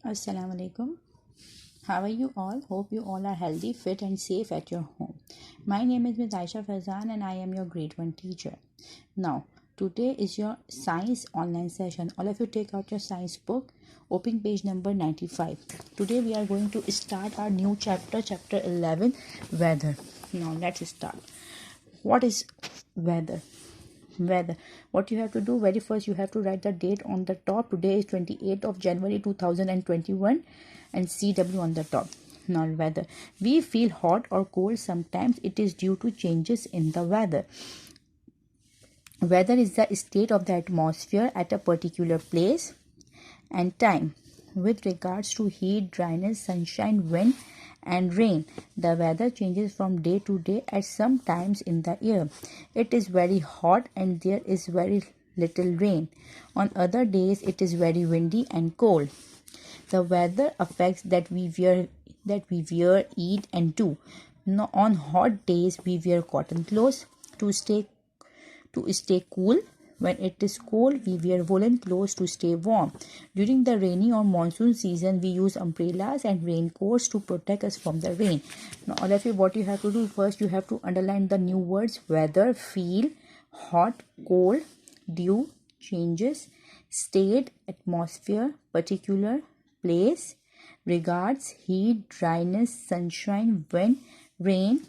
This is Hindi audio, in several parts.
Assalamu alaikum. How are you all? Hope you all are healthy, fit and safe at your home. My name is Ms. Aisha Faizan and I am your grade 1 teacher. Now, today is your science online session. All of you take out your science book, open page number 95. Today we are going to start our new chapter, chapter 11, weather. Now, let's start. What is weather? What you have to do, very first you have to write the date on the top. Today is 28th of January 2021 and CW on the top. Now, weather. We feel hot or cold. Sometimes it is due to changes in the weather. Weather is the state of the atmosphere at a particular place and time with regards to heat, dryness, sunshine, wind and rain. The weather changes from day to day at some times in the year. It is very hot and there is very little rain. On other days it is very windy and cold. The weather affects that we wear, eat and do. Now, on hot days we wear cotton clothes to stay cool. When it is cold, we wear woolen clothes to stay warm. During the rainy or monsoon season, we use umbrellas and raincoats to protect us from the rain. Now, all of you, what you have to do first, you have to underline the new words: weather, feel, hot, cold, dew, changes, state, atmosphere, particular, place, regards, heat, dryness, sunshine, wind, rain,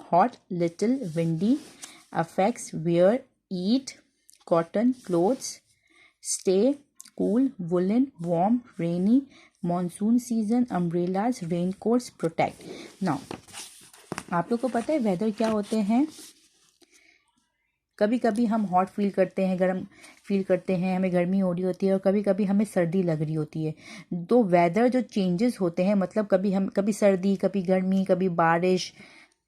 hot, little, windy, affects, wear, eat, cotton, clothes, stay, cool, woolen, warm, rainy, monsoon season, umbrellas, raincoats, protect. Now, आप लोग को पता है वेदर क्या होते हैं? कभी कभी हम हॉट फील करते हैं, गर्म फील करते हैं, हमें गर्मी हो रही होती है और कभी कभी हमें सर्दी लग रही होती है. तो वेदर जो चेंजेस होते हैं, मतलब कभी सर्दी, कभी गर्मी, कभी बारिश,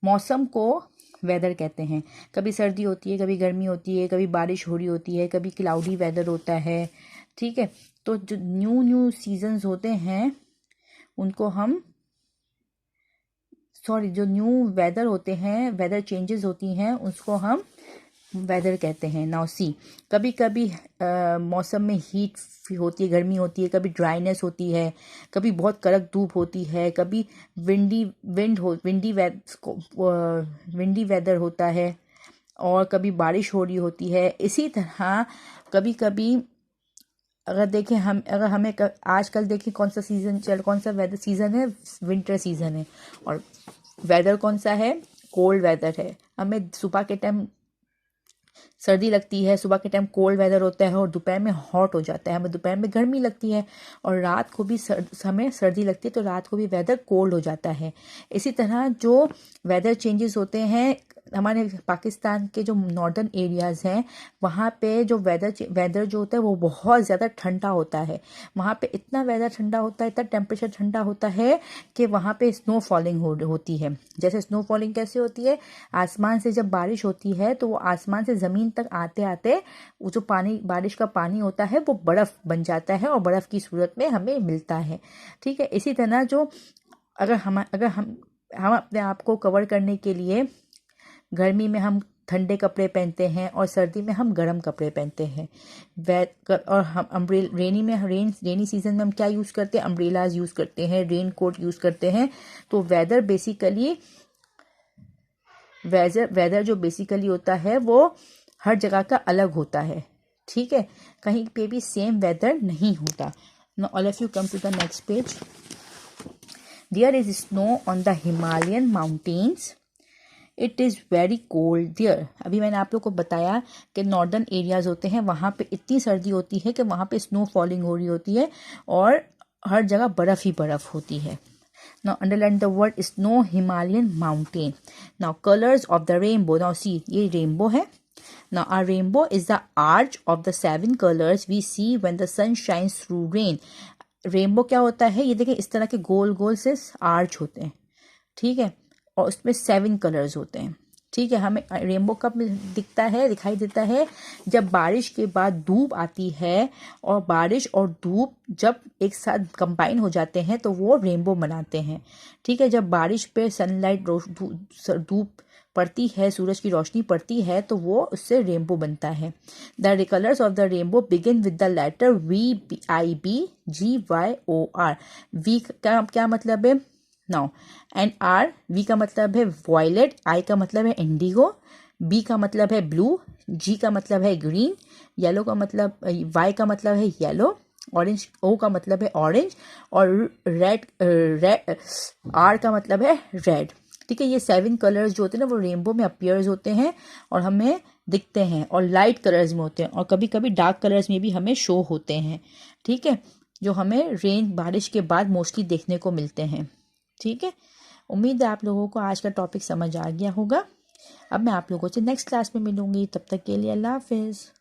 मौसम को वेदर कहते हैं. कभी सर्दी होती है, कभी गर्मी होती है, कभी बारिश हो रही होती है, कभी क्लाउडी वेदर होता है. ठीक है, तो जो न्यू सीजन्स होते हैं उनको हम जो न्यू वेदर होते हैं, वेदर चेंजेस होती हैं, उसको हम वेदर कहते हैं. नाउ सी, कभी कभी मौसम में हीट होती है, गर्मी होती है, कभी ड्राइनेस होती है, कभी बहुत कड़क धूप होती है, कभी विंडी वेदर होता है और कभी बारिश हो रही होती है. इसी तरह कभी कभी अगर हमें आजकल देखें कौन सा वेदर सीज़न है, विंटर सीज़न है. और वेदर कौन सा है? कोल्ड वेदर है. हमें सुबह के टाइम सर्दी लगती है, सुबह के टाइम कोल्ड वेदर होता है और दोपहर में हॉट हो जाता है. हमें दोपहर में गर्मी लगती है और रात को भी हमें सर्दी लगती है, तो रात को भी वेदर कोल्ड हो जाता है. इसी तरह जो वेदर चेंजेस होते हैं, हमारे पाकिस्तान के जो नॉर्दर्न एरियाज़ हैं वहाँ पे जो वेदर जो होता है वो बहुत ज़्यादा ठंडा होता है. वहाँ पे इतना वेदर ठंडा होता है, इतना टेम्परेचर ठंडा होता है कि वहाँ पे स्नो फॉलिंग होती है. जैसे स्नो फॉलिंग कैसे होती है? आसमान से जब बारिश होती है तो वो आसमान से ज़मीन तक आते आते वो जो बारिश का पानी होता है वो बर्फ़ बन जाता है और बर्फ़ की सूरत में हमें मिलता है. ठीक है, इसी तरह जो अगर हम अपने आप को कवर करने के लिए गर्मी में हम ठंडे कपड़े पहनते हैं और सर्दी में हम गर्म कपड़े पहनते हैं. और हम रेनी सीजन में हम क्या यूज़ करते हैं? अम्ब्रेलाज यूज़ करते हैं, रेन कोट यूज़ करते हैं. तो वेदर जो बेसिकली होता है वो हर जगह का अलग होता है. ठीक है, कहीं पे भी सेम वेदर नहीं होता. Now all of you come to the next page. There is snow on the Himalayan mountains. It is very cold there. अभी मैंने आप लोग को बताया कि नॉर्दर्न एरियाज़ होते हैं, वहाँ पे इतनी सर्दी होती है कि वहाँ पे स्नो फॉलिंग हो रही होती है और हर जगह बर्फ़ ही बर्फ़ होती है. Now underline the word snow, Himalayan mountain. Now colors of the rainbow. Now see, ये rainbow है. Now our rainbow is the arch of the 7 colors we see when the sun shines through rain. Rainbow क्या होता है? ये देखिए इस तरह के गोल गोल से आर्च होते हैं. ठीक है, और उसमें 7 कलर्स होते हैं. ठीक है, हमें रेनबो कब दिखाई देता है? जब बारिश के बाद धूप आती है और बारिश और धूप जब एक साथ कंबाइन हो जाते हैं तो वो रेनबो बनाते हैं. ठीक है, जब बारिश पे सनलाइट धूप पड़ती है, सूरज की रोशनी पड़ती है तो वो उससे रेनबो बनता है। The colours of the rainbow begin with the letter VIBGYOR। V का क्या मतलब है? नाउ एंड आर, वी का मतलब है वॉयलेट, आई का मतलब है इंडिगो, बी का मतलब है ब्लू, जी का मतलब है ग्रीन, येलो का मतलब, वाई का मतलब है येलो, ऑरेंज, ओ का मतलब है ऑरेंज, और रेड आर का मतलब है रेड। ठीक है, ये 7 कलर्स जो होते हैं ना वो रेनबो में अपीयर्स होते हैं और हमें दिखते हैं, और लाइट कलर्स में होते हैं, और कभी कभी डार्क कलर्स में भी हमें शो होते हैं। ठीक है, जो हमें रेन, बारिश के बाद मोस्टली देखने को मिलते हैं। ठीक है, उम्मीद है आप लोगों को आज का टॉपिक समझ आ गया होगा। अब मैं आप लोगों से नेक्स्ट क्लास में मिलूंगी, तब तक के लिए अल्लाह हाफिज़।